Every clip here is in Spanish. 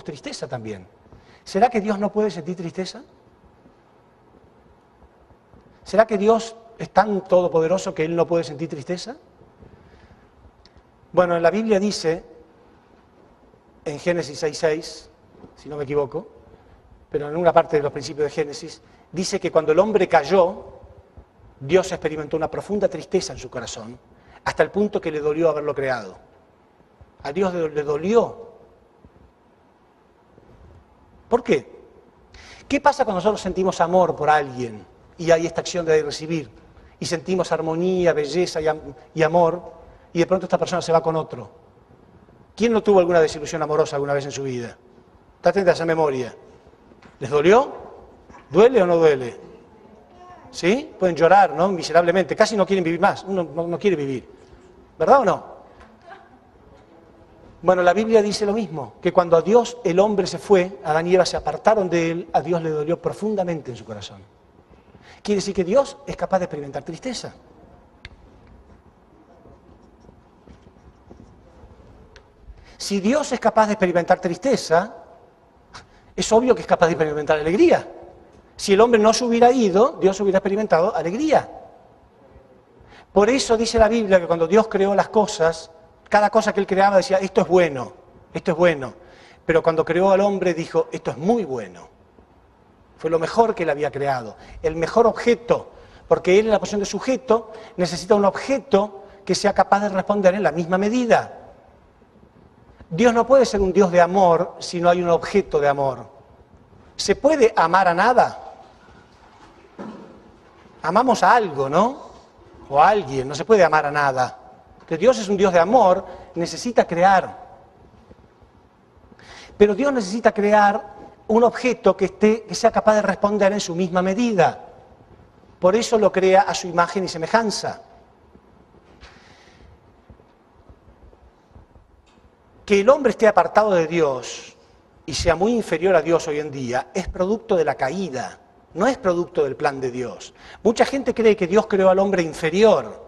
tristeza también. ¿Será que Dios no puede sentir tristeza? ¿Será que Dios es tan todopoderoso que Él no puede sentir tristeza? Bueno, en la Biblia dice, en Génesis 6:6, si no me equivoco, pero en una parte de los principios de Génesis, dice que cuando el hombre cayó, Dios experimentó una profunda tristeza en su corazón, hasta el punto que le dolió haberlo creado. A Dios le dolió. ¿Por qué? ¿Qué pasa cuando nosotros sentimos amor por alguien y hay esta acción de dar y recibir? Y sentimos armonía, belleza y amor, y de pronto esta persona se va con otro. ¿Quién no tuvo alguna desilusión amorosa alguna vez en su vida? Traten de hacer memoria. ¿Les dolió? ¿Duele o no duele? ¿Sí? Pueden llorar, ¿no? Miserablemente. Casi no quieren vivir más. Uno no quiere vivir. ¿Verdad o no? Bueno, la Biblia dice lo mismo, que cuando a Dios el hombre se fue, Adán y Eva se apartaron de él, a Dios le dolió profundamente en su corazón. Quiere decir que Dios es capaz de experimentar tristeza. Si Dios es capaz de experimentar tristeza, es obvio que es capaz de experimentar alegría. Si el hombre no se hubiera ido, Dios hubiera experimentado alegría. Por eso dice la Biblia que cuando Dios creó las cosas, cada cosa que Él creaba decía, esto es bueno, esto es bueno. Pero cuando creó al hombre dijo, esto es muy bueno. Fue lo mejor que Él había creado, el mejor objeto, porque Él en la posición de sujeto necesita un objeto que sea capaz de responder en la misma medida. Dios no puede ser un Dios de amor si no hay un objeto de amor. ¿Se puede amar a nada? Amamos a algo, ¿no? O a alguien, no se puede amar a nada. Que Dios es un Dios de amor, necesita crear. Pero Dios necesita crear un objeto que sea capaz de responder en su misma medida. Por eso lo crea a su imagen y semejanza. Que el hombre esté apartado de Dios y sea muy inferior a Dios hoy en día es producto de la caída, no es producto del plan de Dios. Mucha gente cree que Dios creó al hombre inferior,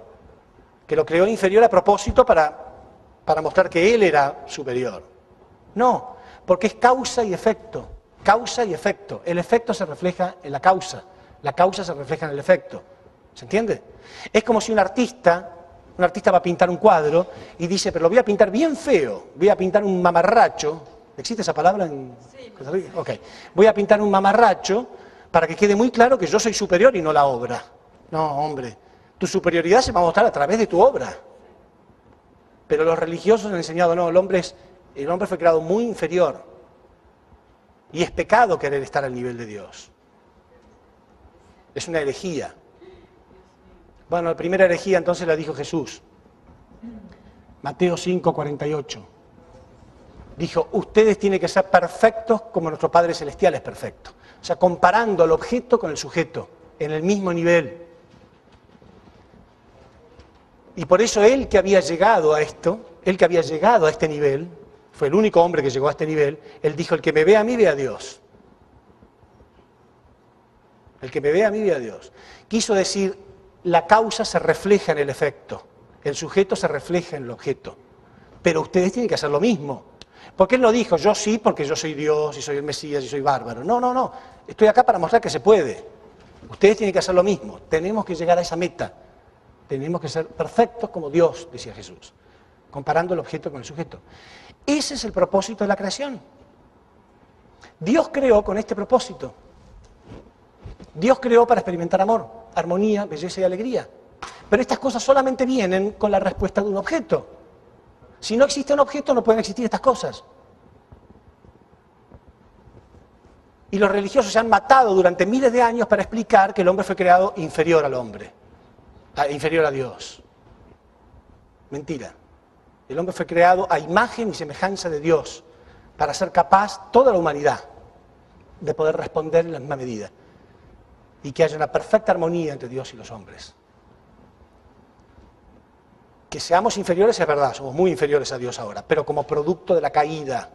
que lo creó inferior a propósito para mostrar que él era superior. No, porque es causa y efecto, causa y efecto. El efecto se refleja en la causa se refleja en el efecto. ¿Se entiende? Es como si un artista va a pintar un cuadro y dice, pero lo voy a pintar bien feo, voy a pintar un mamarracho. ¿Existe esa palabra en Costa Rica? Ok. Voy a pintar un mamarracho para que quede muy claro que yo soy superior y no la obra. No, hombre, tu superioridad se va a mostrar a través de tu obra. Pero los religiosos han enseñado, no, el hombre fue creado muy inferior. Y es pecado querer estar al nivel de Dios. Es una herejía. Bueno, la primera herejía entonces la dijo Jesús. Mateo 5:48. Dijo, ustedes tienen que ser perfectos como nuestro Padre Celestial es perfecto. O sea, comparando al objeto con el sujeto, en el mismo nivel. Y por eso él que había llegado a este nivel, fue el único hombre que llegó a este nivel, él dijo, el que me ve a mí, ve a Dios. El que me ve a mí, ve a Dios. Quiso decir, la causa se refleja en el efecto, el sujeto se refleja en el objeto. Pero ustedes tienen que hacer lo mismo. Porque él no dijo, yo sí, porque yo soy Dios, y soy el Mesías, y soy bárbaro. No. Estoy acá para mostrar que se puede. Ustedes tienen que hacer lo mismo. Tenemos que llegar a esa meta. Tenemos que ser perfectos como Dios, decía Jesús, comparando el objeto con el sujeto. Ese es el propósito de la creación. Dios creó con este propósito. Dios creó para experimentar amor, armonía, belleza y alegría. Pero estas cosas solamente vienen con la respuesta de un objeto. Si no existe un objeto, no pueden existir estas cosas. Y los religiosos se han matado durante miles de años para explicar que el hombre fue creado inferior al hombre, inferior a Dios. Mentira. El hombre fue creado a imagen y semejanza de Dios para ser capaz, toda la humanidad, de poder responder en la misma medida. Y que haya una perfecta armonía entre Dios y los hombres. Que seamos inferiores es verdad, somos muy inferiores a Dios ahora, pero como producto de la caída,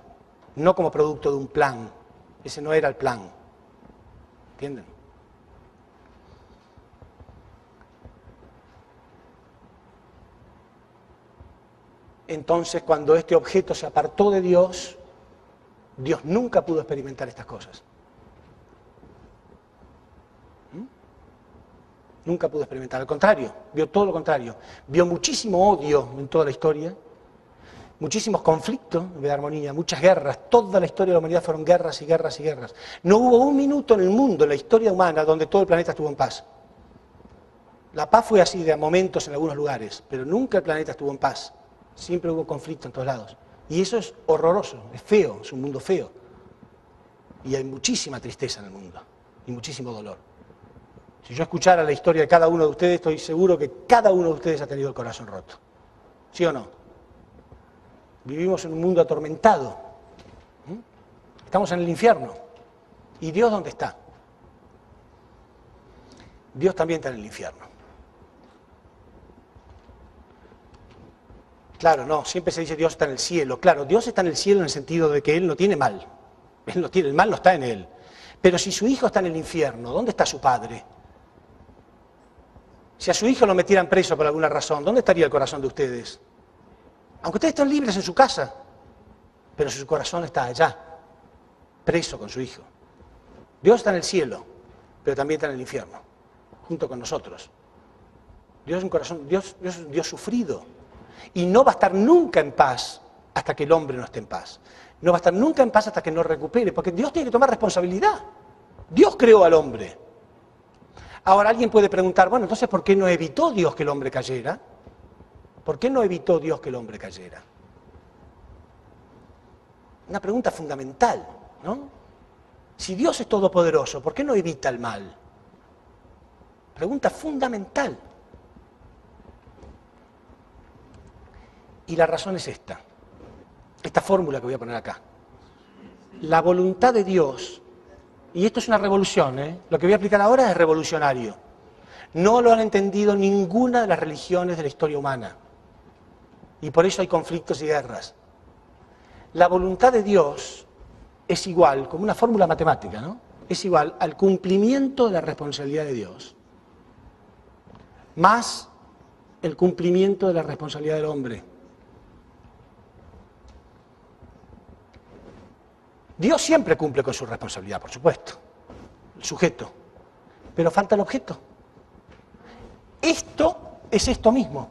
no como producto de un plan. Ese no era el plan. ¿Entienden? Entonces, cuando este objeto se apartó de Dios, Dios nunca pudo experimentar estas cosas. Nunca pudo experimentar, al contrario, vio todo lo contrario. Vio muchísimo odio en toda la historia, muchísimos conflictos en vez de armonía, muchas guerras. Toda la historia de la humanidad fueron guerras y guerras y guerras. No hubo un minuto en el mundo, en la historia humana, donde todo el planeta estuvo en paz. La paz fue así de momentos en algunos lugares, pero nunca el planeta estuvo en paz. Siempre hubo conflicto en todos lados. Y eso es horroroso, es feo, es un mundo feo. Y hay muchísima tristeza en el mundo y muchísimo dolor. Si yo escuchara la historia de cada uno de ustedes, estoy seguro que cada uno de ustedes ha tenido el corazón roto. ¿Sí o no? Vivimos en un mundo atormentado. Estamos en el infierno. ¿Y Dios dónde está? Dios también está en el infierno. Claro, no, siempre se dice Dios está en el cielo. Claro, Dios está en el cielo en el sentido de que Él no tiene mal. Él no tiene, el mal no está en Él. Pero si su hijo está en el infierno, ¿dónde está su padre? Si a su hijo lo metieran preso por alguna razón, ¿dónde estaría el corazón de ustedes? Aunque ustedes estén libres en su casa, pero su corazón está allá, preso con su hijo. Dios está en el cielo, pero también está en el infierno, junto con nosotros. Dios es un corazón, Dios es un Dios sufrido. Y no va a estar nunca en paz hasta que el hombre no esté en paz. No va a estar nunca en paz hasta que no recupere, porque Dios tiene que tomar responsabilidad. Dios creó al hombre. Ahora alguien puede preguntar, bueno, entonces ¿por qué no evitó Dios que el hombre cayera? ¿Por qué no evitó Dios que el hombre cayera? Una pregunta fundamental, ¿no? Si Dios es todopoderoso, ¿por qué no evita el mal? Pregunta fundamental. Y la razón es esta fórmula que voy a poner acá. La voluntad de Dios, y esto es una revolución, lo que voy a explicar ahora es revolucionario. No lo han entendido ninguna de las religiones de la historia humana. Y por eso hay conflictos y guerras. La voluntad de Dios es igual, como una fórmula matemática, ¿no? Es igual al cumplimiento de la responsabilidad de Dios, más el cumplimiento de la responsabilidad del hombre. Dios siempre cumple con su responsabilidad, por supuesto, el sujeto, pero falta el objeto. Esto es esto mismo,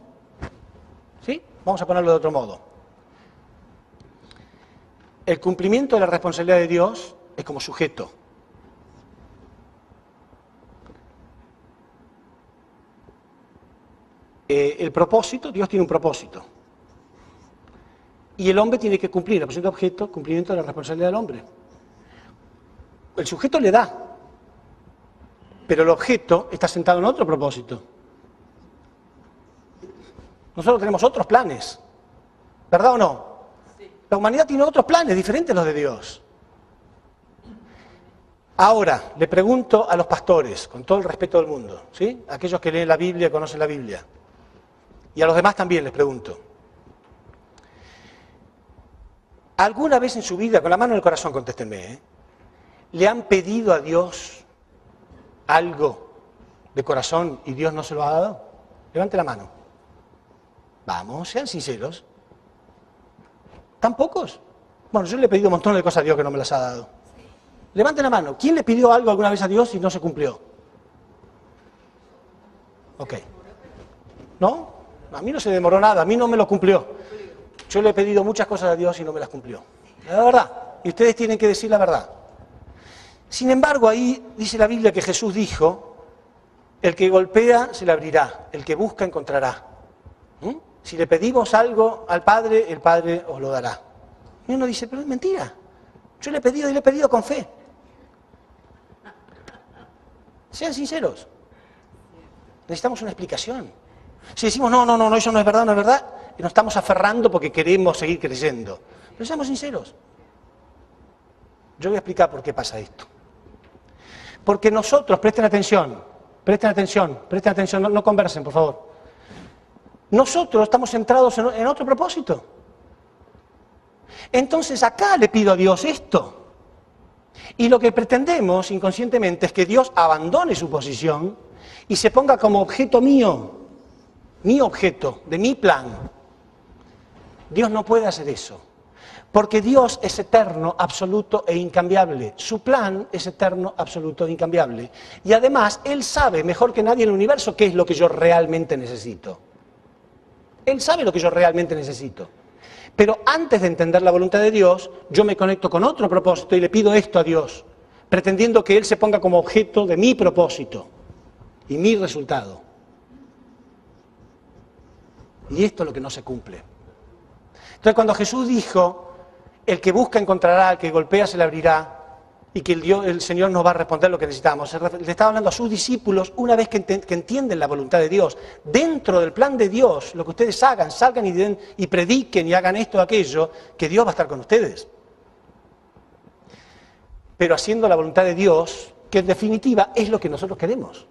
¿sí? Vamos a ponerlo de otro modo. El cumplimiento de la responsabilidad de Dios es como sujeto. El propósito, Dios tiene un propósito. Y el hombre tiene que cumplir, la posición de objeto, cumplimiento de la responsabilidad del hombre. El sujeto le da, pero el objeto está sentado en otro propósito. Nosotros tenemos otros planes, ¿verdad o no? Sí. La humanidad tiene otros planes diferentes a los de Dios. Ahora, le pregunto a los pastores, con todo el respeto del mundo, ¿sí? Aquellos que leen la Biblia, conocen la Biblia. Y a los demás también les pregunto. ¿Alguna vez en su vida, con la mano en el corazón, contéstenme, le han pedido a Dios algo de corazón y Dios no se lo ha dado? Levante la mano. Vamos, sean sinceros. ¿Tan pocos? Bueno, yo le he pedido un montón de cosas a Dios que no me las ha dado. Levante la mano. ¿Quién le pidió algo alguna vez a Dios y no se cumplió? Ok. ¿No? A mí no se demoró nada, a mí no me lo cumplió. Yo le he pedido muchas cosas a Dios y no me las cumplió. La verdad. Y ustedes tienen que decir la verdad. Sin embargo, ahí dice la Biblia que Jesús dijo, el que golpea se le abrirá, el que busca encontrará. Si le pedimos algo al Padre, el Padre os lo dará. Y uno dice, pero es mentira. Yo le he pedido y le he pedido con fe. Sean sinceros. Necesitamos una explicación. Si decimos, no, eso no es verdad, no es verdad, y nos estamos aferrando porque queremos seguir creyendo. Pero seamos sinceros. Yo voy a explicar por qué pasa esto. Porque nosotros, presten atención, no conversen, por favor. Nosotros estamos centrados en otro propósito. Entonces acá le pido a Dios esto. Y lo que pretendemos inconscientemente es que Dios abandone su posición y se ponga como objeto mío, mi objeto, de mi plan. Dios no puede hacer eso. Porque Dios es eterno, absoluto e incambiable. Su plan es eterno, absoluto e incambiable. Y además, Él sabe mejor que nadie en el universo qué es lo que yo realmente necesito. Él sabe lo que yo realmente necesito. Pero antes de entender la voluntad de Dios, yo me conecto con otro propósito y le pido esto a Dios, pretendiendo que Él se ponga como objeto de mi propósito y mi resultado. Y esto es lo que no se cumple. Entonces, cuando Jesús dijo, el que busca encontrará, el que golpea se le abrirá, y que el Señor nos va a responder lo que necesitamos, le estaba hablando a sus discípulos, una vez que entienden la voluntad de Dios, dentro del plan de Dios, lo que ustedes hagan, salgan y prediquen y hagan esto o aquello, que Dios va a estar con ustedes. Pero haciendo la voluntad de Dios, que en definitiva es lo que nosotros queremos.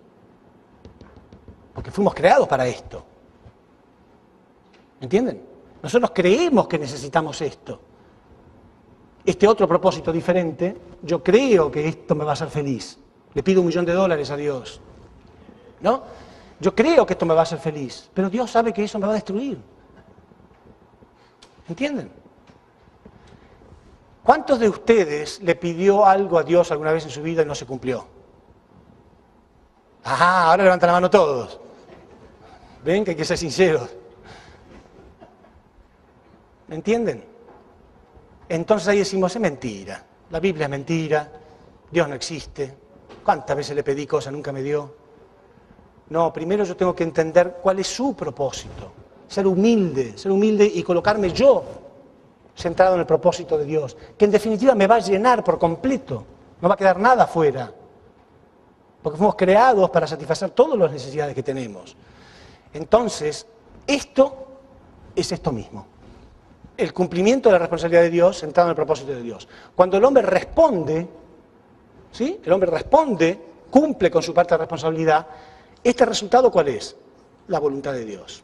Porque fuimos creados para esto. ¿Entienden? Nosotros creemos que necesitamos esto. Este otro propósito diferente, yo creo que esto me va a hacer feliz. Le pido $1.000.000 a Dios. ¿No? Yo creo que esto me va a hacer feliz, pero Dios sabe que eso me va a destruir. ¿Entienden? ¿Cuántos de ustedes le pidió algo a Dios alguna vez en su vida y no se cumplió? Ajá, ahora levantan la mano todos. Ven que hay que ser sinceros. ¿Me entienden? Entonces ahí decimos, es mentira, la Biblia es mentira, Dios no existe, ¿cuántas veces le pedí cosas, nunca me dio? No, primero yo tengo que entender cuál es su propósito, ser humilde y colocarme yo centrado en el propósito de Dios, que en definitiva me va a llenar por completo, no va a quedar nada afuera, porque fuimos creados para satisfacer todas las necesidades que tenemos. Entonces, esto es esto mismo. El cumplimiento de la responsabilidad de Dios centrado en el propósito de Dios. Cuando el hombre responde, ¿sí? El hombre responde, cumple con su parte de responsabilidad, ¿este resultado cuál es? La voluntad de Dios.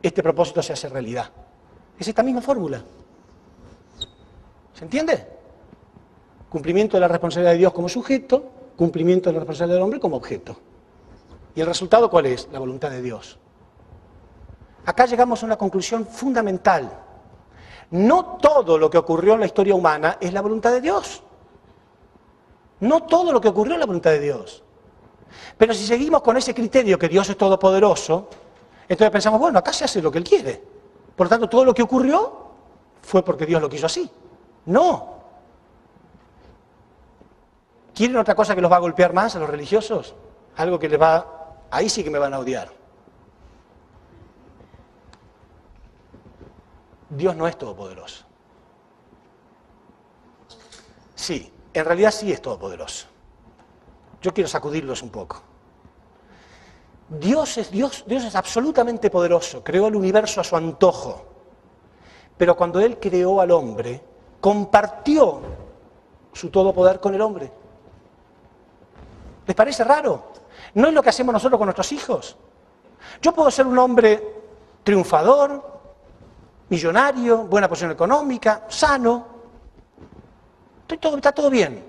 Este propósito se hace realidad. Es esta misma fórmula. ¿Se entiende? Cumplimiento de la responsabilidad de Dios como sujeto, cumplimiento de la responsabilidad del hombre como objeto. ¿Y el resultado cuál es? La voluntad de Dios. Acá llegamos a una conclusión fundamental. No todo lo que ocurrió en la historia humana es la voluntad de Dios. No todo lo que ocurrió es la voluntad de Dios. Pero si seguimos con ese criterio que Dios es todopoderoso, entonces pensamos, bueno, acá se hace lo que Él quiere. Por lo tanto, todo lo que ocurrió fue porque Dios lo quiso así. No. ¿Quieren otra cosa que los va a golpear más a los religiosos? Algo que les va... Ahí sí que me van a odiar. Dios no es todopoderoso. Sí, en realidad sí es todopoderoso. Yo quiero sacudirlos un poco. Dios es absolutamente poderoso, creó el universo a su antojo. Pero cuando Él creó al hombre, compartió su todopoder con el hombre. ¿Les parece raro? ¿No es lo que hacemos nosotros con nuestros hijos? Yo puedo ser un hombre triunfador, millonario, buena posición económica, sano. Está todo bien.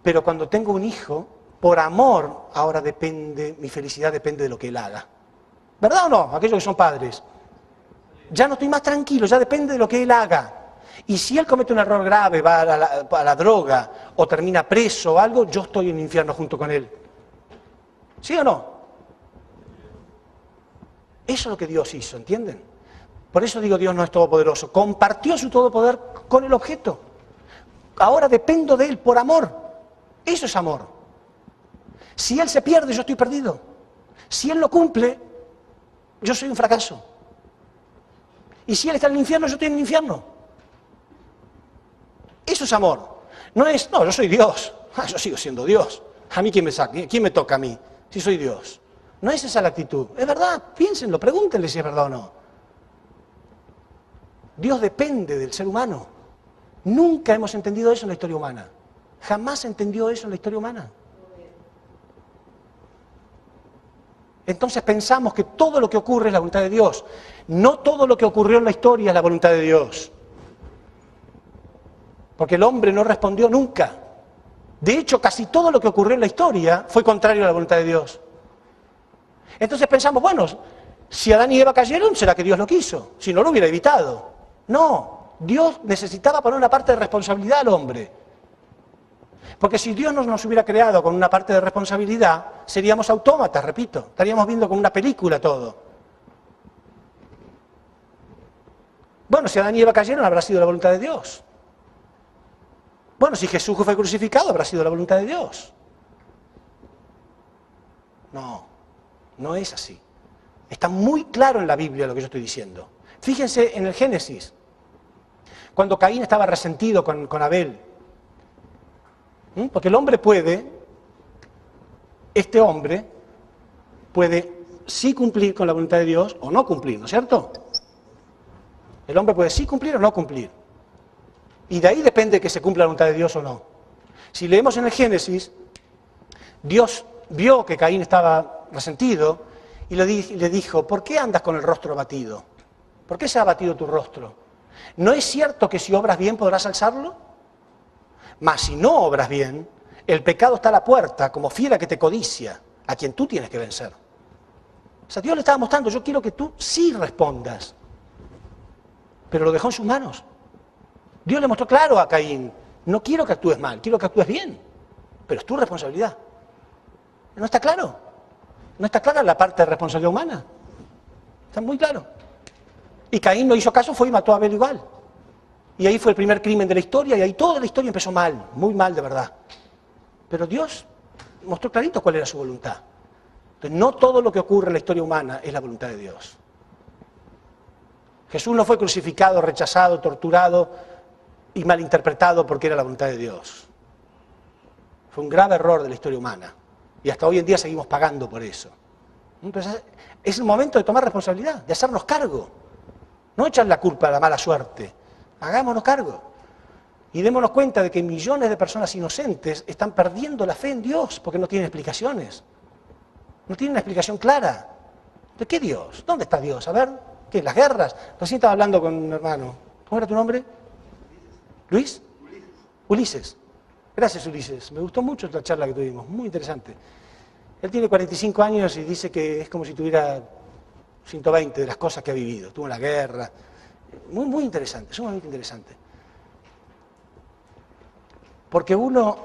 Pero cuando tengo un hijo, por amor, ahora mi felicidad depende de lo que él haga. ¿Verdad o no? Aquellos que son padres. Ya no estoy más tranquilo, ya depende de lo que él haga. Y si él comete un error grave, va a la droga, o termina preso o algo, yo estoy en el infierno junto con él. ¿Sí o no? Eso es lo que Dios hizo, ¿entienden? Por eso digo, Dios no es todopoderoso. Compartió su todopoder con el objeto. Ahora dependo de Él por amor. Eso es amor. Si Él se pierde, yo estoy perdido. Si Él no cumple, yo soy un fracaso. Y si Él está en el infierno, yo estoy en el infierno. Eso es amor. No, yo soy Dios. Yo sigo siendo Dios. ¿A mí quién me saca? ¿Quién me toca a mí? Si soy Dios. No es esa la actitud. Es verdad, piénsenlo, pregúntenle si es verdad o no. Dios depende del ser humano. Nunca hemos entendido eso en la historia humana. Jamás se entendió eso en la historia humana. Entonces pensamos que todo lo que ocurre es la voluntad de Dios. No todo lo que ocurrió en la historia es la voluntad de Dios. Porque el hombre no respondió nunca. De hecho, casi todo lo que ocurrió en la historia fue contrario a la voluntad de Dios. Entonces pensamos, bueno, si Adán y Eva cayeron, será que Dios lo quiso. Si no, lo hubiera evitado. No, Dios necesitaba poner una parte de responsabilidad al hombre. Porque si Dios no nos hubiera creado con una parte de responsabilidad, seríamos autómatas, repito, estaríamos viendo como una película todo. Bueno, si Adán y Eva cayeron, habrá sido la voluntad de Dios. Bueno, si Jesús fue crucificado, habrá sido la voluntad de Dios. No, no es así. Está muy claro en la Biblia lo que yo estoy diciendo. Fíjense en el Génesis, cuando Caín estaba resentido con Abel. Porque el hombre puede, este hombre puede sí cumplir con la voluntad de Dios o no cumplir, ¿no es cierto? El hombre puede sí cumplir o no cumplir. Y de ahí depende que se cumpla la voluntad de Dios o no. Si leemos en el Génesis, Dios vio que Caín estaba resentido y le dijo, ¿por qué andas con el rostro abatido? ¿Por qué se ha abatido tu rostro? ¿No es cierto que si obras bien podrás alzarlo? Mas si no obras bien, el pecado está a la puerta como fiera que te codicia, a quien tú tienes que vencer. O sea, Dios le estaba mostrando, yo quiero que tú sí respondas. Pero lo dejó en sus manos. Dios le mostró claro a Caín, no quiero que actúes mal, quiero que actúes bien, pero es tu responsabilidad. ¿No está claro? ¿No está clara la parte de responsabilidad humana? Está muy claro. Y Caín no hizo caso, fue y mató a Abel igual. Y ahí fue el primer crimen de la historia, y ahí toda la historia empezó mal, muy mal de verdad. Pero Dios mostró clarito cuál era su voluntad. Entonces, no todo lo que ocurre en la historia humana es la voluntad de Dios. Jesús no fue crucificado, rechazado, torturado y malinterpretado porque era la voluntad de Dios. Fue un grave error de la historia humana. Y hasta hoy en día seguimos pagando por eso. Entonces, es el momento de tomar responsabilidad, de hacernos cargo. No echar la culpa a la mala suerte. Hagámonos cargo. Y démonos cuenta de que millones de personas inocentes están perdiendo la fe en Dios porque no tienen explicaciones. No tienen una explicación clara. ¿De qué Dios? ¿Dónde está Dios? A ver, ¿qué? ¿Las guerras? Recién estaba hablando con un hermano. ¿Cómo era tu nombre? ¿Luis? Ulises. Gracias, Ulises. Me gustó mucho la charla que tuvimos. Muy interesante. Él tiene 45 años y dice que es como si tuviera 120 de las cosas que ha vivido. Tuvo la guerra. Muy, muy interesante, sumamente interesante. Porque uno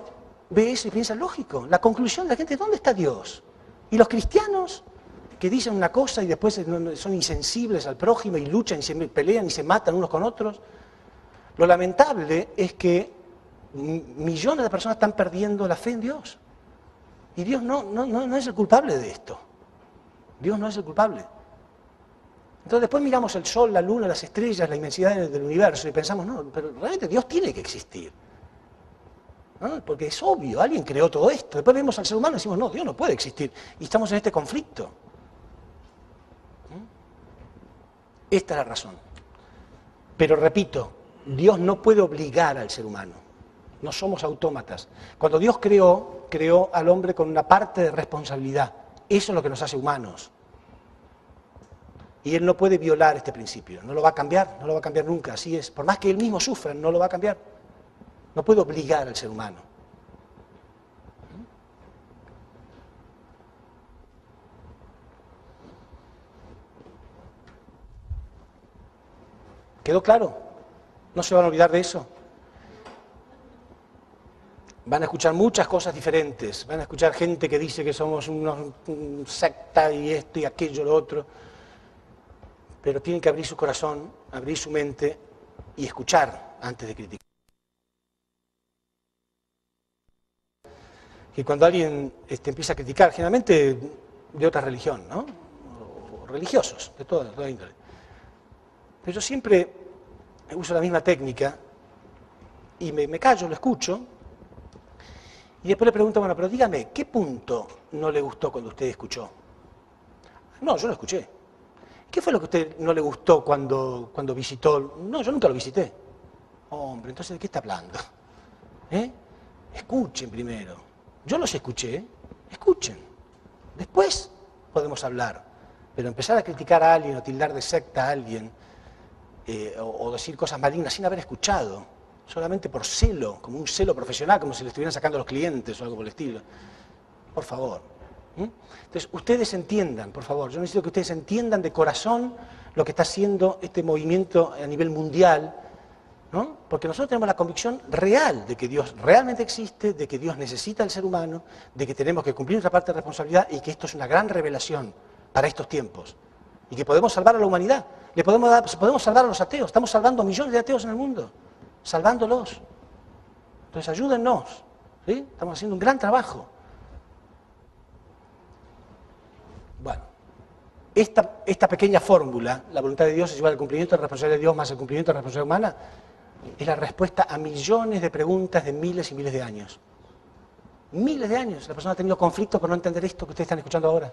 ve eso y piensa, lógico, la conclusión de la gente, ¿dónde está Dios? Y los cristianos que dicen una cosa y después son insensibles al prójimo y luchan y se pelean y se matan unos con otros. Lo lamentable es que millones de personas están perdiendo la fe en Dios. Y Dios no es el culpable de esto. Dios no es el culpable. Entonces después miramos el sol, la luna, las estrellas, la inmensidad del universo y pensamos, no, pero realmente Dios tiene que existir. ¿No? Porque es obvio, alguien creó todo esto. Después vemos al ser humano y decimos, no, Dios no puede existir. Y estamos en este conflicto. Esta es la razón. Pero repito, Dios no puede obligar al ser humano. No somos autómatas. Cuando Dios creó al hombre con una parte de responsabilidad. Eso es lo que nos hace humanos. Y Él no puede violar este principio. No lo va a cambiar, no lo va a cambiar nunca. Así es. Por más que Él mismo sufra, no lo va a cambiar. No puede obligar al ser humano. ¿Quedó claro? No se van a olvidar de eso. Van a escuchar muchas cosas diferentes. Van a escuchar gente que dice que somos una secta y esto y aquello, lo otro. Pero tienen que abrir su corazón, abrir su mente y escuchar antes de criticar. Que cuando alguien empieza a criticar, generalmente de otra religión, ¿no? O religiosos, de toda índole. Pero yo siempre uso la misma técnica y me callo, lo escucho, y después le pregunto, bueno, pero dígame, ¿qué punto no le gustó cuando usted escuchó? No, yo no escuché. ¿Qué fue lo que a usted no le gustó cuando visitó? No, yo nunca lo visité. Hombre, entonces, ¿de qué está hablando? Escuchen primero. Yo los escuché, escuchen. Después podemos hablar. Pero empezar a criticar a alguien o tildar de secta a alguien o decir cosas malignas sin haber escuchado, solamente por celo, como un celo profesional, como si le estuvieran sacando a los clientes o algo por el estilo. Por favor. ¿Mm? Entonces, ustedes entiendan, por favor, yo necesito que ustedes entiendan de corazón lo que está haciendo este movimiento a nivel mundial, ¿no? Porque nosotros tenemos la convicción real de que Dios realmente existe, de que Dios necesita al ser humano, de que tenemos que cumplir nuestra parte de responsabilidad y que esto es una gran revelación para estos tiempos. Y que podemos salvar a la humanidad, podemos salvar a los ateos, estamos salvando a millones de ateos en el mundo, salvándolos. Entonces ayúdennos, ¿sí? Estamos haciendo un gran trabajo. Bueno, esta pequeña fórmula, la voluntad de Dios es igual al cumplimiento de la responsabilidad de Dios más el cumplimiento de la responsabilidad humana, es la respuesta a millones de preguntas de miles y miles de años. Miles de años la persona ha tenido conflictos por no entender esto que ustedes están escuchando ahora.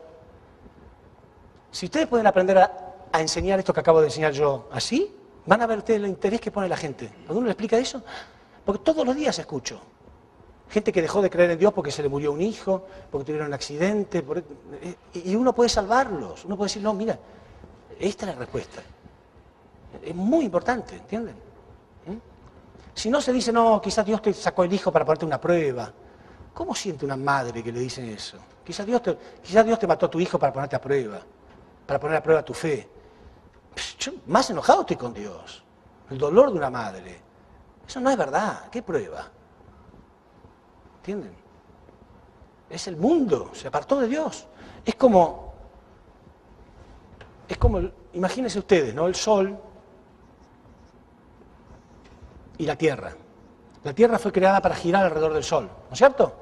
Si ustedes pueden aprender a enseñar esto que acabo de enseñar yo así, van a ver ustedes el interés que pone la gente. Cuando uno le explica eso, porque todos los días escucho. Gente que dejó de creer en Dios porque se le murió un hijo, porque tuvieron un accidente, y uno puede salvarlos. Uno puede decir, no, mira, esta es la respuesta. Es muy importante, ¿entienden? Si no se dice, no, quizás Dios te sacó el hijo para ponerte una prueba. ¿Cómo siente una madre que le dicen eso? Quizás Dios te mató a tu hijo para ponerte a prueba, para poner a prueba tu fe. Yo más enojado estoy con Dios. El dolor de una madre. Eso no es verdad. ¿Qué prueba? ¿Entienden? Es el mundo, se apartó de Dios. Es como imagínense ustedes, ¿no? El sol y la tierra. La tierra fue creada para girar alrededor del sol, ¿no es cierto?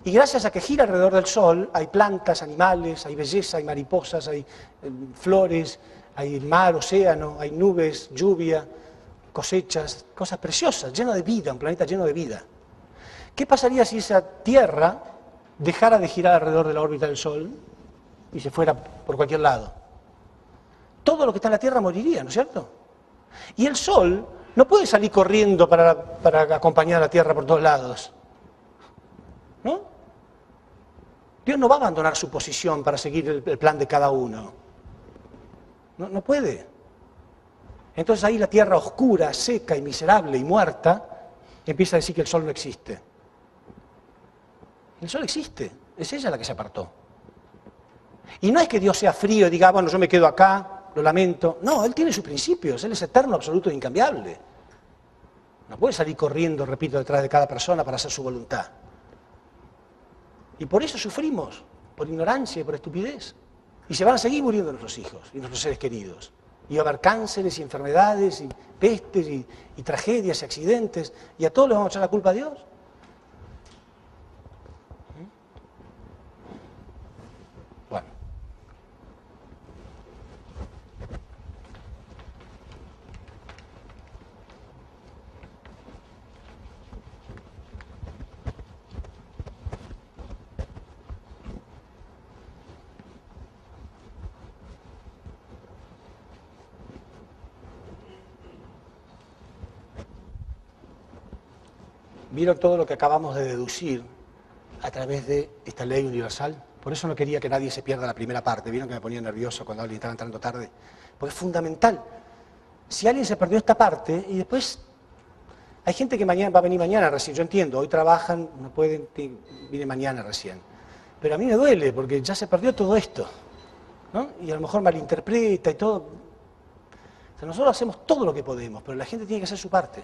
Y gracias a que gira alrededor del sol, hay plantas, animales, hay belleza, hay mariposas, hay flores, hay mar, océano, hay nubes, lluvia, cosechas, cosas preciosas, lleno de vida, un planeta lleno de vida. ¿Qué pasaría si esa Tierra dejara de girar alrededor de la órbita del Sol y se fuera por cualquier lado? Todo lo que está en la Tierra moriría, ¿no es cierto? Y el Sol no puede salir corriendo para acompañar a la Tierra por todos lados, ¿no? Dios no va a abandonar su posición para seguir el plan de cada uno. No puede. Entonces ahí la Tierra oscura, seca y miserable y muerta empieza a decir que el Sol no existe. El sol existe, es ella la que se apartó. Y no es que Dios sea frío y diga, bueno, yo me quedo acá, lo lamento. No, Él tiene sus principios, Él es eterno, absoluto e incambiable. No puede salir corriendo, repito, detrás de cada persona para hacer su voluntad. Y por eso sufrimos, por ignorancia y por estupidez. Y se van a seguir muriendo nuestros hijos y nuestros seres queridos. Y va a haber cánceres y enfermedades y pestes y tragedias y accidentes. Y a todos les vamos a echar la culpa a Dios. Bueno. ¿Vieron todo lo que acabamos de deducir a través de esta ley universal? Por eso no quería que nadie se pierda la primera parte. ¿Vieron que me ponía nervioso cuando alguien estaba entrando tarde? Porque es fundamental. Si alguien se perdió esta parte y después hay gente que mañana va a venir mañana recién, yo entiendo, hoy trabajan, no pueden, viene mañana recién. Pero a mí me duele porque ya se perdió todo esto, ¿no? Y a lo mejor malinterpreta y todo. O sea, nosotros hacemos todo lo que podemos, pero la gente tiene que hacer su parte.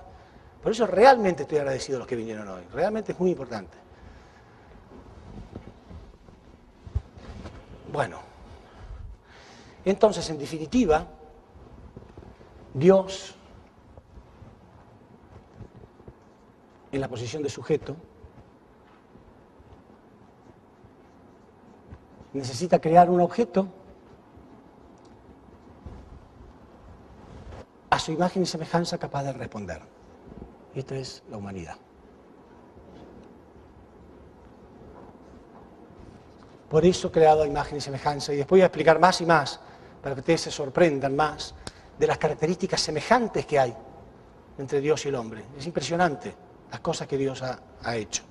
Por eso realmente estoy agradecido a los que vinieron hoy. Realmente es muy importante. Bueno, entonces, en definitiva, Dios, en la posición de sujeto, necesita crear un objeto a su imagen y semejanza capaz de responder. Y esto es la humanidad. Por eso he creado a imagen y semejanza. Y después voy a explicar más y más, para que ustedes se sorprendan más de las características semejantes que hay entre Dios y el hombre. Es impresionante las cosas que Dios ha hecho.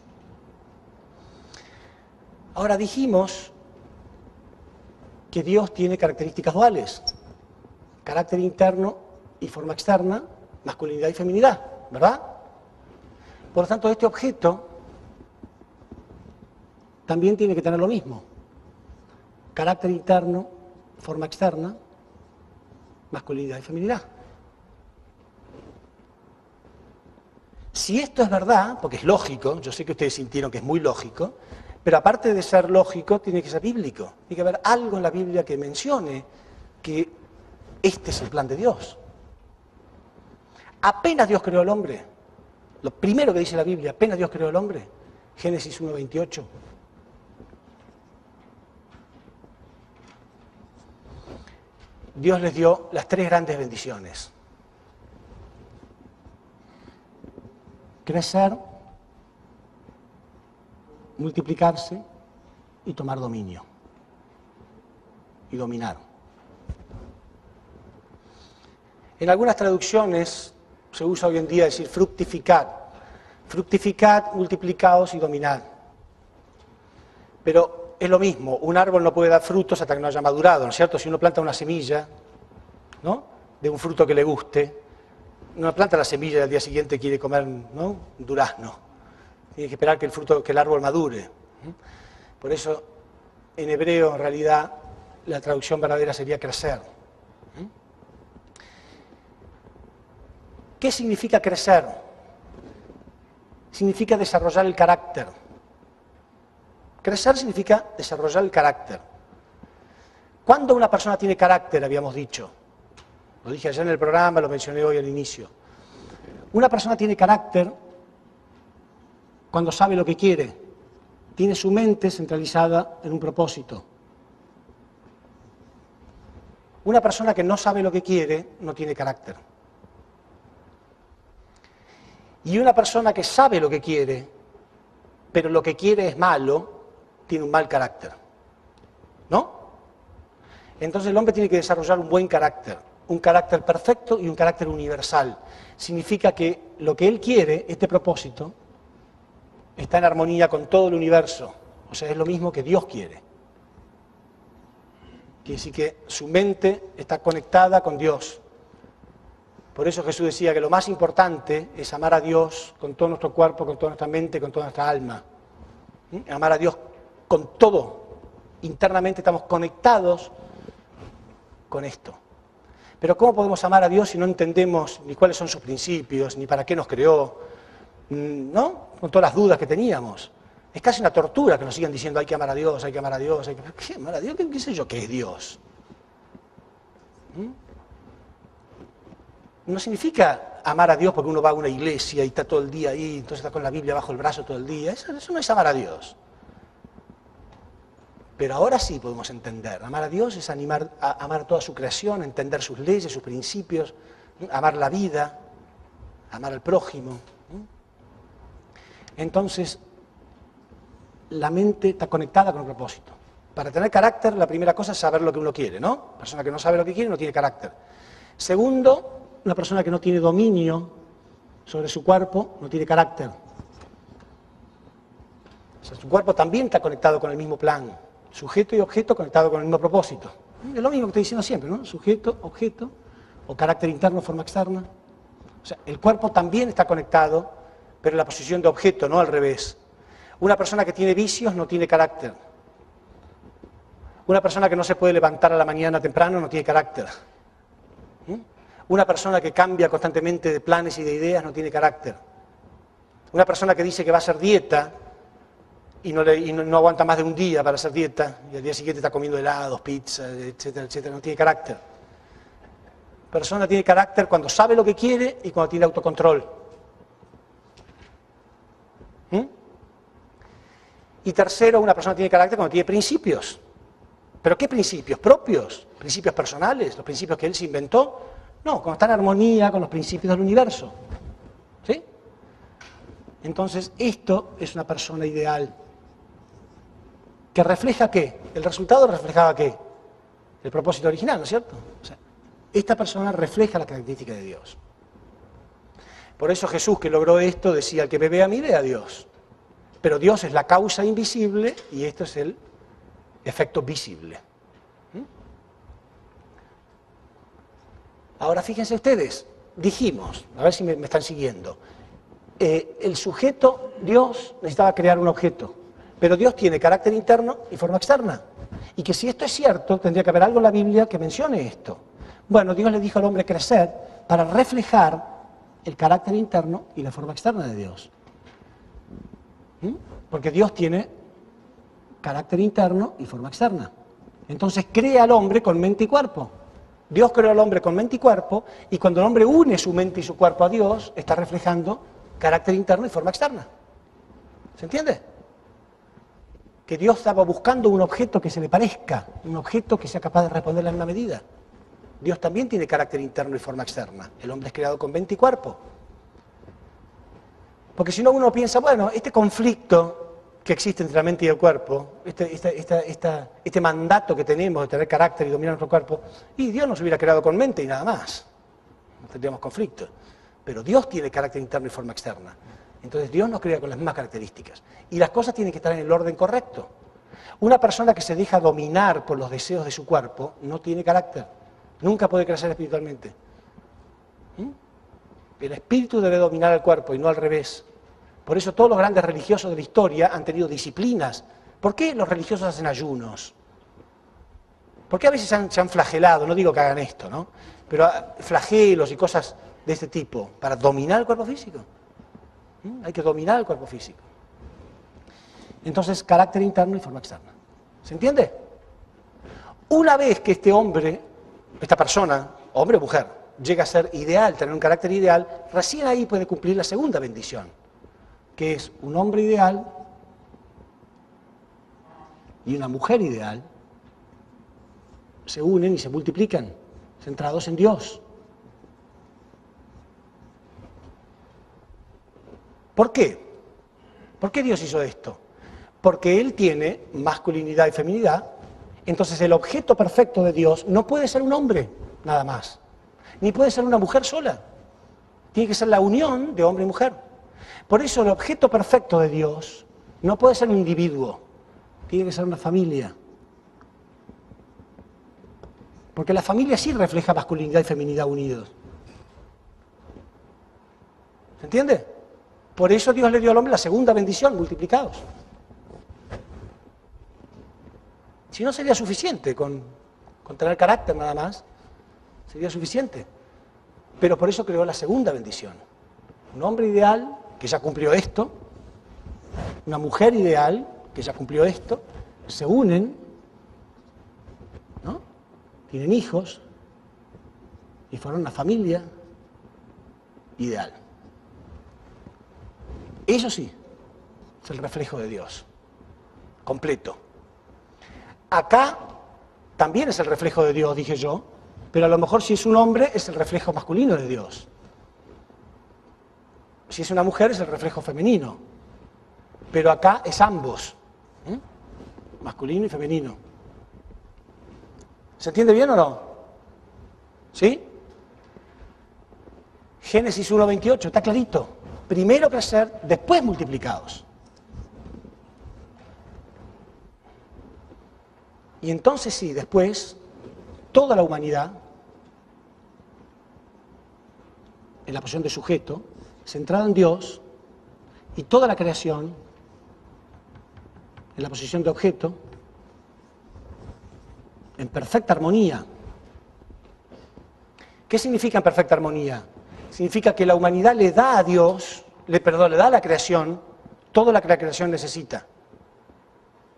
Ahora dijimos que Dios tiene características duales. Carácter interno y forma externa, masculinidad y feminidad, ¿verdad? Por lo tanto, este objeto también tiene que tener lo mismo. carácter interno, forma externa, masculinidad y feminidad. Si esto es verdad, porque es lógico, yo sé que ustedes sintieron que es muy lógico, pero aparte de ser lógico, tiene que ser bíblico. Tiene que haber algo en la Biblia que mencione que este es el plan de Dios. Apenas Dios creó al hombre, lo primero que dice la Biblia, apenas Dios creó al hombre, Génesis 1:28. Dios les dio las 3 grandes bendiciones. Crecer, multiplicarse y tomar dominio. Y dominar. En algunas traducciones se usa hoy en día decir fructificad. Fructificad, multiplicaos y dominad. Pero es lo mismo, un árbol no puede dar frutos hasta que no haya madurado, ¿no es cierto? Si uno planta una semilla, ¿no?, de un fruto que le guste, uno planta la semilla y al día siguiente quiere comer, ¿no?, un durazno. Tiene que esperar que el árbol madure. Por eso, en hebreo, en realidad, la traducción verdadera sería crecer. ¿Qué significa crecer? Significa desarrollar el carácter. Crecer significa desarrollar el carácter. ¿Cuándo una persona tiene carácter, habíamos dicho? Lo dije ayer en el programa, lo mencioné hoy al inicio. Una persona tiene carácter cuando sabe lo que quiere, tiene su mente centralizada en un propósito. Una persona que no sabe lo que quiere no tiene carácter. Y una persona que sabe lo que quiere, pero lo que quiere es malo, tiene un mal carácter. ¿No? Entonces el hombre tiene que desarrollar un buen carácter, un carácter perfecto y un carácter universal. Significa que lo que él quiere, este propósito, está en armonía con todo el universo. O sea, es lo mismo que Dios quiere. Quiere decir que su mente está conectada con Dios. Por eso Jesús decía que lo más importante es amar a Dios con todo nuestro cuerpo, con toda nuestra mente, con toda nuestra alma. Amar a Dios con todo. Internamente estamos conectados con esto. Pero ¿cómo podemos amar a Dios si no entendemos ni cuáles son sus principios, ni para qué nos creó? ¿No? Con todas las dudas que teníamos. Es casi una tortura que nos sigan diciendo hay que amar a Dios, hay que amar a Dios. ¿Qué amar a Dios? ¿Qué sé yo qué es Dios? No significa amar a Dios porque uno va a una iglesia y está todo el día ahí, entonces está con la Biblia bajo el brazo todo el día. Eso no es amar a Dios. Pero ahora sí podemos entender. Amar a Dios es amar toda su creación, entender sus leyes, sus principios, amar la vida, amar al prójimo. Entonces, la mente está conectada con el propósito. Para tener carácter, la primera cosa es saber lo que uno quiere, ¿no? La persona que no sabe lo que quiere no tiene carácter. Segundo, una persona que no tiene dominio sobre su cuerpo no tiene carácter. O sea, su cuerpo también está conectado con el mismo plan. Sujeto y objeto conectado con el mismo propósito. Es lo mismo que estoy diciendo siempre, ¿no? Sujeto, objeto, o carácter interno, forma externa. O sea, el cuerpo también está conectado, pero en la posición de objeto, no al revés. Una persona que tiene vicios no tiene carácter. Una persona que no se puede levantar a la mañana temprano no tiene carácter. Una persona que cambia constantemente de planes y de ideas no tiene carácter. Una persona que dice que va a hacer dieta y no aguanta más de un día para hacer dieta y al día siguiente está comiendo helados, pizza, etcétera, etcétera, no tiene carácter. Persona tiene carácter cuando sabe lo que quiere y cuando tiene autocontrol. Y tercero, una persona tiene carácter cuando tiene principios. ¿Pero qué principios? ¿Propios? ¿Principios personales? ¿Los principios que él se inventó? No, cuando está en armonía con los principios del universo. ¿Sí? Entonces, esto es una persona ideal. ¿Que refleja qué? ¿El resultado reflejaba qué? El propósito original, ¿no es cierto? O sea, esta persona refleja la característica de Dios. Por eso Jesús, que logró esto, decía, el que me ve a mí, ve a Dios. Pero Dios es la causa invisible y esto es el efecto visible. Ahora fíjense ustedes, dijimos, a ver si me están siguiendo, el sujeto, Dios, necesitaba crear un objeto, pero Dios tiene carácter interno y forma externa. Y que si esto es cierto, tendría que haber algo en la Biblia que mencione esto. Bueno, Dios le dijo al hombre crecer para reflejar el carácter interno y la forma externa de Dios. Porque Dios tiene carácter interno y forma externa. Entonces crea al hombre con mente y cuerpo. Dios creó al hombre con mente y cuerpo, y cuando el hombre une su mente y su cuerpo a Dios, está reflejando carácter interno y forma externa. ¿Se entiende? Que Dios estaba buscando un objeto que se le parezca, un objeto que sea capaz de responderle en una medida. Dios también tiene carácter interno y forma externa. El hombre es creado con mente y cuerpo. Porque si no uno piensa, bueno, este conflicto que existe entre la mente y el cuerpo, este mandato que tenemos de tener carácter y dominar nuestro cuerpo, y Dios nos hubiera creado con mente y nada más. No tendríamos conflicto. Pero Dios tiene carácter interno y forma externa. Entonces Dios nos crea con las mismas características. Y las cosas tienen que estar en el orden correcto. Una persona que se deja dominar por los deseos de su cuerpo no tiene carácter. Nunca puede crecer espiritualmente. El espíritu debe dominar el cuerpo y no al revés. Por eso todos los grandes religiosos de la historia han tenido disciplinas. ¿Por qué los religiosos hacen ayunos? ¿Por qué a veces se han flagelado? No digo que hagan esto, ¿no? Pero flagelos y cosas de este tipo para dominar el cuerpo físico. Hay que dominar el cuerpo físico. Entonces, carácter interno y forma externa. ¿Se entiende? Una vez que este hombre, esta persona, hombre o mujer, llega a ser ideal, tener un carácter ideal, recién ahí puede cumplir la segunda bendición, que es un hombre ideal y una mujer ideal se unen y se multiplican, centrados en Dios. ¿Por qué? ¿Por qué Dios hizo esto? Porque Él tiene masculinidad y feminidad, entonces el objeto perfecto de Dios no puede ser un hombre, nada más, ni puede ser una mujer sola. Tiene que ser la unión de hombre y mujer. Por eso el objeto perfecto de Dios no puede ser un individuo, tiene que ser una familia. Porque la familia sí refleja masculinidad y feminidad unidos. ¿Se entiende? Por eso Dios le dio al hombre la segunda bendición, multiplicados. Si no sería suficiente con tener carácter nada más, sería suficiente. Pero por eso creó la segunda bendición. Un hombre ideal que ya cumplió esto, una mujer ideal que ya cumplió esto, se unen, ¿no? Tienen hijos y forman una familia ideal. Eso sí, es el reflejo de Dios, completo. Acá también es el reflejo de Dios, dije yo, pero a lo mejor si es un hombre es el reflejo masculino de Dios. Si es una mujer es el reflejo femenino. Pero acá es ambos, masculino y femenino. ¿Se entiende bien o no? ¿Sí? Génesis 1:28, está clarito. Primero crecer, después multiplicados. Y entonces sí, después, toda la humanidad, en la posición de sujeto, centrada en Dios, y toda la creación, en la posición de objeto, en perfecta armonía. ¿Qué significa en perfecta armonía? Significa que la humanidad le da a Dios, le da a la creación todo lo que la creación necesita.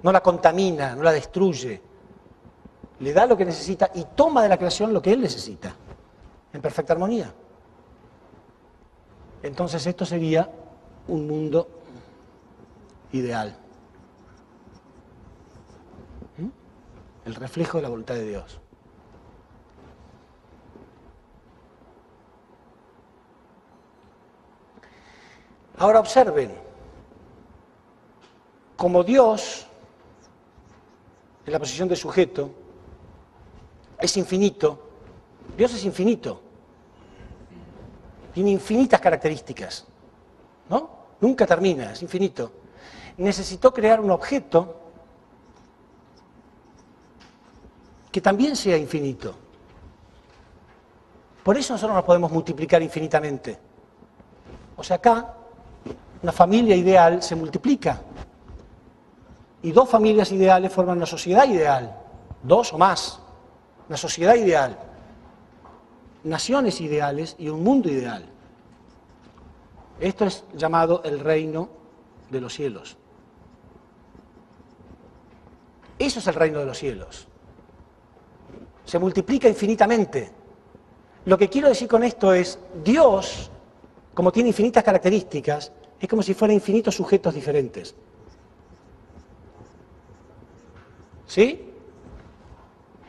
No la contamina, no la destruye. Le da lo que necesita y toma de la creación lo que Él necesita, en perfecta armonía. Entonces esto sería un mundo ideal. El reflejo de la voluntad de Dios. Ahora observen, como Dios, en la posición de sujeto, es infinito, Dios es infinito, tiene infinitas características, ¿no? Nunca termina, es infinito. Necesitó crear un objeto que también sea infinito. Por eso nosotros nos podemos multiplicar infinitamente. O sea, acá, una familia ideal se multiplica. Y dos familias ideales forman una sociedad ideal. 2 o más, una sociedad ideal, naciones ideales y un mundo ideal. Esto es llamado el reino de los cielos. Eso es el reino de los cielos. Se multiplica infinitamente. Lo que quiero decir con esto es, Dios, como tiene infinitas características, es como si fueran infinitos sujetos diferentes. ¿Sí?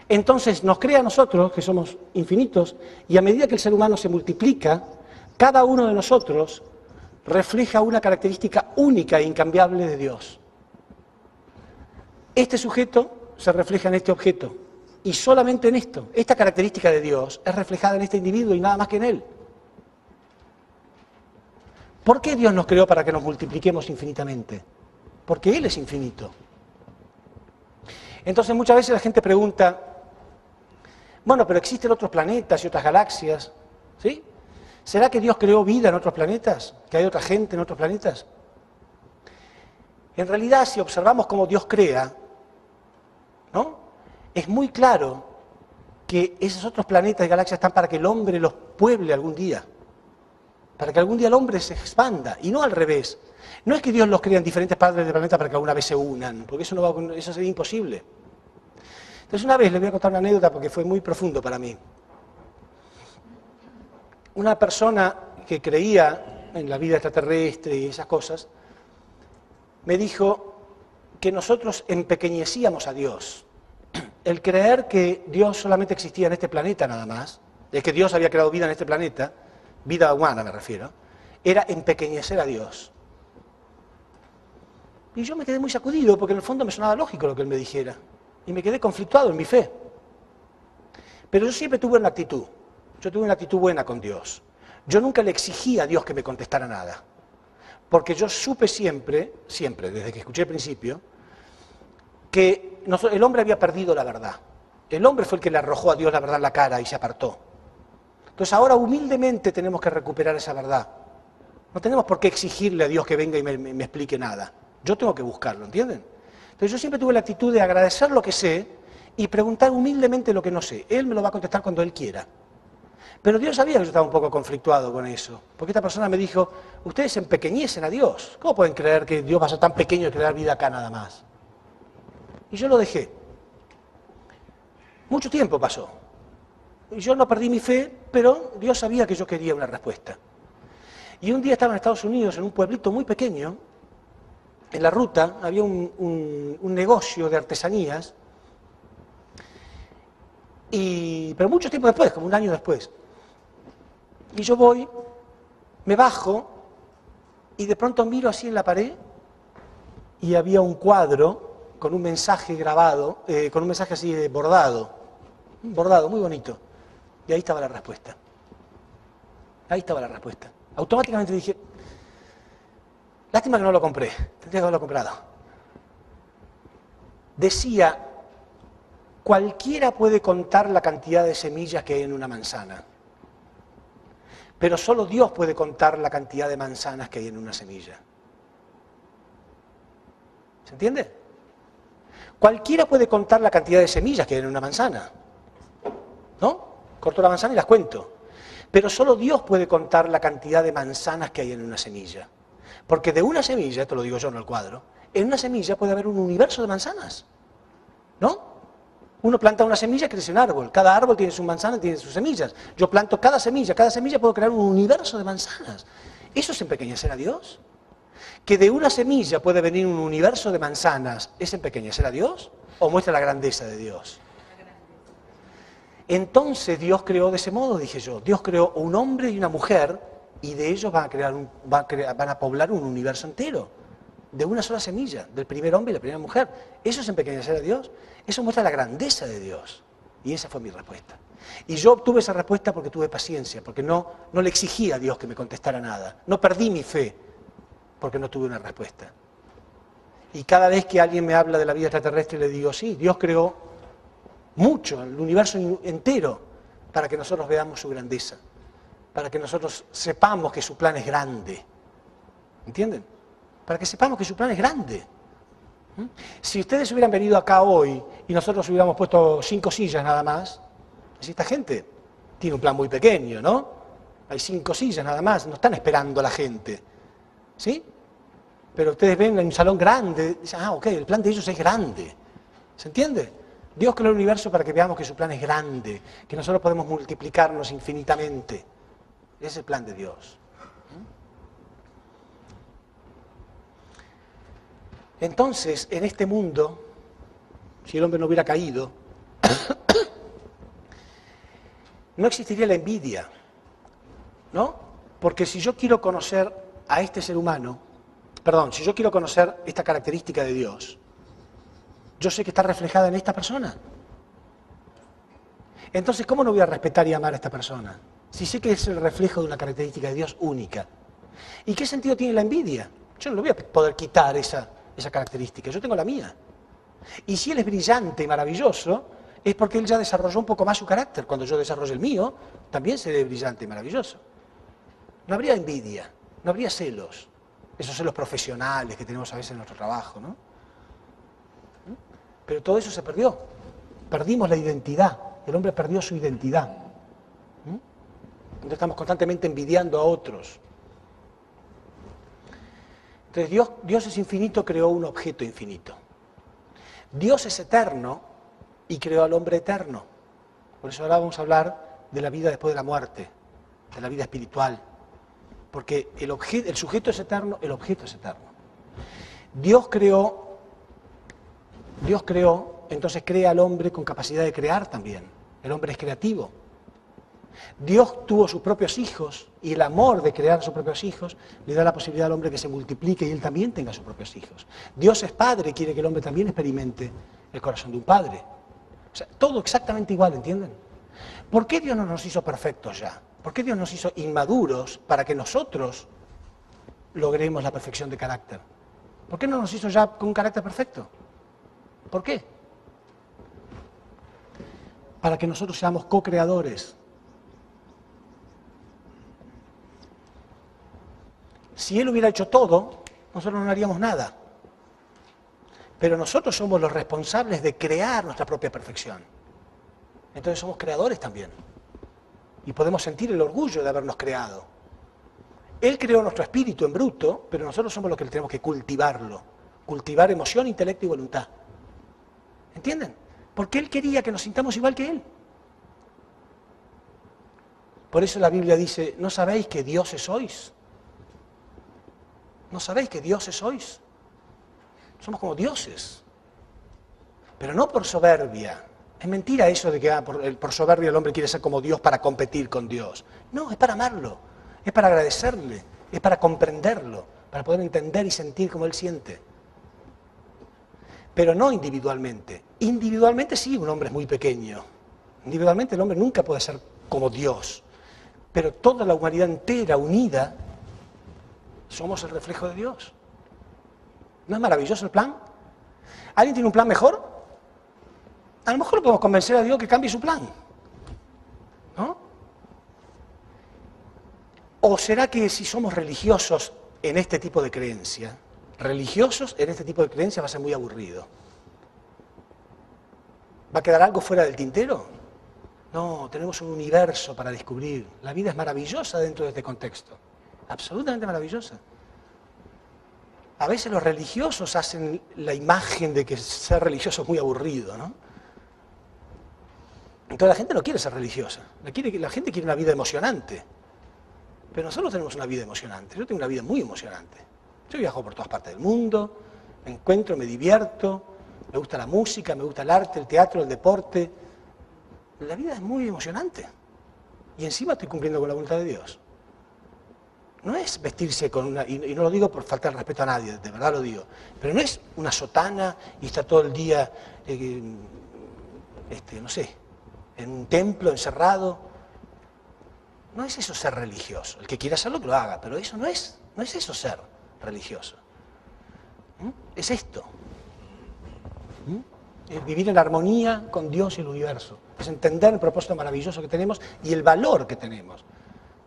Entonces nos crea a nosotros, que somos infinitos, y a medida que el ser humano se multiplica, cada uno de nosotros refleja una característica única e incambiable de Dios. Este sujeto se refleja en este objeto, y solamente en esto. Esta característica de Dios es reflejada en este individuo y nada más que en él. ¿Por qué Dios nos creó para que nos multipliquemos infinitamente? Porque Él es infinito. Entonces muchas veces la gente pregunta, bueno, pero existen otros planetas y otras galaxias, ¿sí? ¿Será que Dios creó vida en otros planetas? ¿Que hay otra gente en otros planetas? En realidad, si observamos cómo Dios crea, ¿no? Es muy claro que esos otros planetas y galaxias están para que el hombre los pueble algún día. Para que algún día el hombre se expanda, y no al revés. No es que Dios los crea en diferentes partes del planeta para que alguna vez se unan, porque eso sería imposible. Entonces una vez les voy a contar una anécdota porque fue muy profundo para mí. Una persona que creía en la vida extraterrestre y esas cosas, me dijo que nosotros empequeñecíamos a Dios. El creer que Dios solamente existía en este planeta nada más, es que Dios había creado vida en este planeta, vida humana me refiero, era empequeñecer a Dios. Y yo me quedé muy sacudido porque en el fondo me sonaba lógico lo que él me dijera. Y me quedé conflictuado en mi fe. Pero yo siempre tuve una actitud. Yo tuve una actitud buena con Dios. Yo nunca le exigí a Dios que me contestara nada. Porque yo supe siempre, desde que escuché al principio, que el hombre había perdido la verdad. El hombre fue el que le arrojó a Dios la verdad en la cara y se apartó. Entonces ahora humildemente tenemos que recuperar esa verdad. No tenemos por qué exigirle a Dios que venga y me explique nada. Yo tengo que buscarlo, ¿entienden? Entonces yo siempre tuve la actitud de agradecer lo que sé y preguntar humildemente lo que no sé. Él me lo va a contestar cuando Él quiera. Pero Dios sabía que yo estaba un poco conflictuado con eso. Porque esta persona me dijo, ustedes empequeñecen a Dios. ¿Cómo pueden creer que Dios va a ser tan pequeño y crear vida acá nada más? Y yo lo dejé. Mucho tiempo pasó. Y yo no perdí mi fe, pero Dios sabía que yo quería una respuesta. Y un día estaba en Estados Unidos, en un pueblito muy pequeño. En la ruta había un negocio de artesanías, pero mucho tiempo después, como un año después. Y yo voy, me bajo, y de pronto miro así en la pared, y había un cuadro con un mensaje grabado, con un mensaje así bordado, muy bonito. Y ahí estaba la respuesta. Ahí estaba la respuesta. Automáticamente dije, lástima que no lo compré, tendría que haberlo comprado. Decía, cualquiera puede contar la cantidad de semillas que hay en una manzana, pero solo Dios puede contar la cantidad de manzanas que hay en una semilla. ¿Se entiende? Cualquiera puede contar la cantidad de semillas que hay en una manzana, ¿no? Corto la manzana y las cuento. Pero solo Dios puede contar la cantidad de manzanas que hay en una semilla. Porque de una semilla, esto lo digo yo en el cuadro, en una semilla puede haber un universo de manzanas, ¿no? Uno planta una semilla y crece un árbol. Cada árbol tiene su manzana y tiene sus semillas. Yo planto cada semilla puedo crear un universo de manzanas. ¿Eso es empequeñecer a Dios? ¿Que de una semilla puede venir un universo de manzanas, es empequeñecer a Dios? ¿O muestra la grandeza de Dios? Entonces Dios creó de ese modo, dije yo. Dios creó un hombre y una mujer y de ellos van a poblar un universo entero. De una sola semilla, del primer hombre y la primera mujer. ¿Eso es empequeñecer a Dios? Eso muestra la grandeza de Dios. Y esa fue mi respuesta. Y yo obtuve esa respuesta porque tuve paciencia, porque no le exigí a Dios que me contestara nada. No perdí mi fe porque no tuve una respuesta. Y cada vez que alguien me habla de la vida extraterrestre le digo, sí, Dios creó mucho, el universo entero, para que nosotros veamos su grandeza, para que nosotros sepamos que su plan es grande. ¿Entienden? Para que sepamos que su plan es grande. Si ustedes hubieran venido acá hoy y nosotros hubiéramos puesto 5 sillas nada más, así esta gente tiene un plan muy pequeño, ¿no? Hay 5 sillas nada más, no están esperando a la gente, ¿sí? Pero ustedes ven en un salón grande, dicen, ok, el plan de ellos es grande, ¿se entiende? Dios creó el universo para que veamos que su plan es grande, que nosotros podemos multiplicarnos infinitamente. Ese es el plan de Dios. Entonces, en este mundo, si el hombre no hubiera caído, no existiría la envidia, ¿no? Porque si yo quiero conocer a este ser humano, si yo quiero conocer esta característica de Dios, yo sé que está reflejada en esta persona. Entonces, ¿cómo no voy a respetar y amar a esta persona? Si sé que es el reflejo de una característica de Dios única. ¿Y qué sentido tiene la envidia? Yo no le voy a poder quitar esa característica, yo tengo la mía. Y si él es brillante y maravilloso, es porque él ya desarrolló un poco más su carácter. Cuando yo desarrolle el mío, también seré brillante y maravilloso. No habría envidia, no habría celos. Esos celos profesionales que tenemos a veces en nuestro trabajo, ¿no? Pero todo eso se perdió. Perdimos la identidad. El hombre perdió su identidad. Entonces estamos constantemente envidiando a otros. Entonces Dios es infinito, creó un objeto infinito. Dios es eterno y creó al hombre eterno. Por eso ahora vamos a hablar de la vida después de la muerte, de la vida espiritual. Porque el sujeto es eterno, el objeto es eterno. Dios creó, entonces crea al hombre con capacidad de crear también. El hombre es creativo. Dios tuvo sus propios hijos y el amor de crear sus propios hijos le da la posibilidad al hombre que se multiplique y él también tenga sus propios hijos. Dios es padre y quiere que el hombre también experimente el corazón de un padre. O sea, todo exactamente igual, ¿entienden? ¿Por qué Dios no nos hizo perfectos ya? ¿Por qué Dios nos hizo inmaduros para que nosotros logremos la perfección de carácter? ¿Por qué no nos hizo ya con un carácter perfecto? ¿Por qué? Para que nosotros seamos co-creadores. Si Él hubiera hecho todo, nosotros no haríamos nada. Pero nosotros somos los responsables de crear nuestra propia perfección. Entonces somos creadores también. Y podemos sentir el orgullo de habernos creado. Él creó nuestro espíritu en bruto, pero nosotros somos los que tenemos que cultivarlo. Cultivar emoción, intelecto y voluntad. ¿Entienden? Porque Él quería que nos sintamos igual que Él. Por eso la Biblia dice, ¿no sabéis que dioses sois? ¿No sabéis que dioses sois? Somos como dioses. Pero no por soberbia. Es mentira eso de que por soberbia el hombre quiere ser como Dios para competir con Dios. No, es para amarlo, es para agradecerle, es para comprenderlo, para poder entender y sentir como Él siente. Pero no individualmente. Individualmente sí, un hombre es muy pequeño. Individualmente el hombre nunca puede ser como Dios. Pero toda la humanidad entera, unida, somos el reflejo de Dios. ¿No es maravilloso el plan? ¿Alguien tiene un plan mejor? A lo mejor podemos convencer a Dios que cambie su plan, ¿no? ¿O será que si somos religiosos en este tipo de creencia, va a ser muy aburrido? ¿Va a quedar algo fuera del tintero? No, tenemos un universo para descubrir. La vida es maravillosa dentro de este contexto, absolutamente maravillosa. A veces los religiosos hacen la imagen de que ser religioso es muy aburrido, ¿no? Entonces la gente no quiere ser religiosa, la gente quiere una vida emocionante. Pero nosotros tenemos una vida emocionante, yo tengo una vida muy emocionante. Yo viajo por todas partes del mundo, me encuentro, me divierto, me gusta la música, me gusta el arte, el teatro, el deporte. La vida es muy emocionante. Y encima estoy cumpliendo con la voluntad de Dios. No es vestirse con una, y no lo digo por faltar el respeto a nadie, de verdad lo digo, pero no es una sotana y estar todo el día, no sé, en un templo encerrado. No es eso ser religioso. El que quiera hacerlo, que lo haga, pero eso no es eso ser religioso. Es esto. Es vivir en armonía con Dios y el universo. Es entender el propósito maravilloso que tenemos y el valor que tenemos.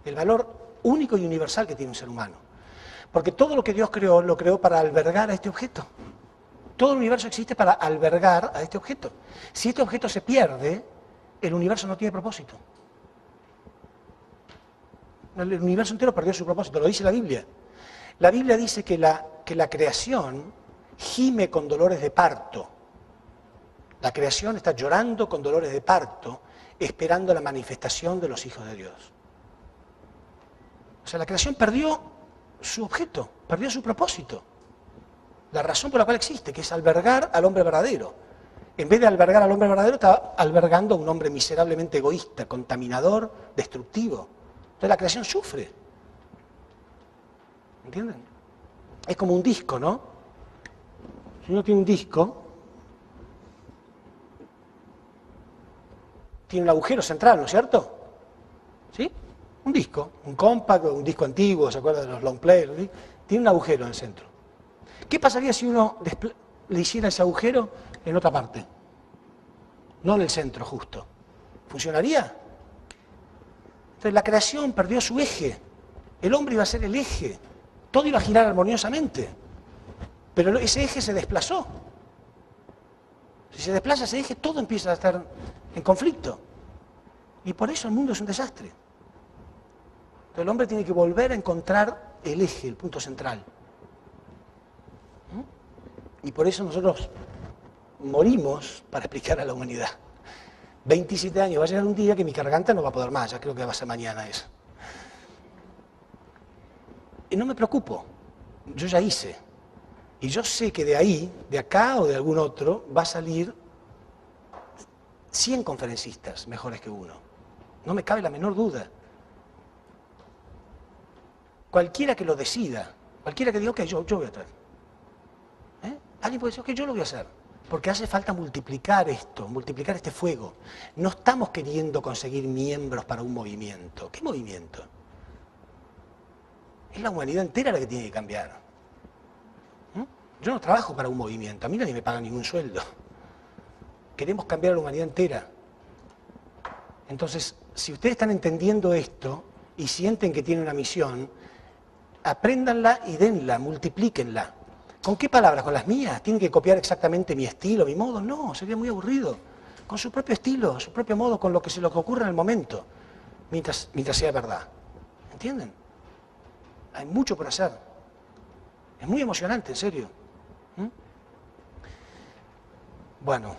El valor único y universal que tiene un ser humano. Porque todo lo que Dios creó, lo creó para albergar a este objeto. Todo el universo existe para albergar a este objeto. Si este objeto se pierde, el universo no tiene propósito. El universo entero perdió su propósito, lo dice la Biblia. La Biblia dice que la creación gime con dolores de parto. La creación está llorando con dolores de parto, esperando la manifestación de los hijos de Dios. O sea, la creación perdió su objeto, perdió su propósito. La razón por la cual existe, que es albergar al hombre verdadero. En vez de albergar al hombre verdadero, está albergando a un hombre miserablemente egoísta, contaminador, destructivo. Entonces la creación sufre. ¿Entienden? Es como un disco, ¿no? Si uno tiene un disco, tiene un agujero central, ¿no es cierto? ¿Sí? Un disco, un compact, un disco antiguo, ¿se acuerdan de los long play? Tiene un agujero en el centro. ¿Qué pasaría si uno le hiciera ese agujero en otra parte? No en el centro justo. ¿Funcionaría? Entonces la creación perdió su eje. El hombre iba a ser el eje. Todo iba a girar armoniosamente. Pero ese eje se desplazó. Si se desplaza ese eje, todo empieza a estar en conflicto. Y por eso el mundo es un desastre. Entonces el hombre tiene que volver a encontrar el eje, el punto central. Y por eso nosotros morimos para explicar a la humanidad. 27 años, va a llegar un día que mi garganta no va a poder más, ya creo que va a ser mañana eso. Y no me preocupo, yo ya hice. Y yo sé que de ahí, de acá o de algún otro, va a salir 100 conferencistas mejores que uno. No me cabe la menor duda. Cualquiera que lo decida, cualquiera que diga, ok, yo voy a traer. Alguien puede decir, ok, yo lo voy a hacer. Porque hace falta multiplicar esto, multiplicar este fuego. No estamos queriendo conseguir miembros para un movimiento. ¿Qué movimiento? Es la humanidad entera la que tiene que cambiar. Yo no trabajo para un movimiento, a mí nadie me paga ningún sueldo. Queremos cambiar a la humanidad entera. Entonces, si ustedes están entendiendo esto y sienten que tienen una misión, apréndanla y denla, multiplíquenla. ¿Con qué palabras? ¿Con las mías? ¿Tienen que copiar exactamente mi estilo, mi modo? No, sería muy aburrido. Con su propio estilo, su propio modo, con lo que ocurra en el momento, mientras sea verdad. ¿Entienden? Hay mucho por hacer. Es muy emocionante, en serio. Bueno.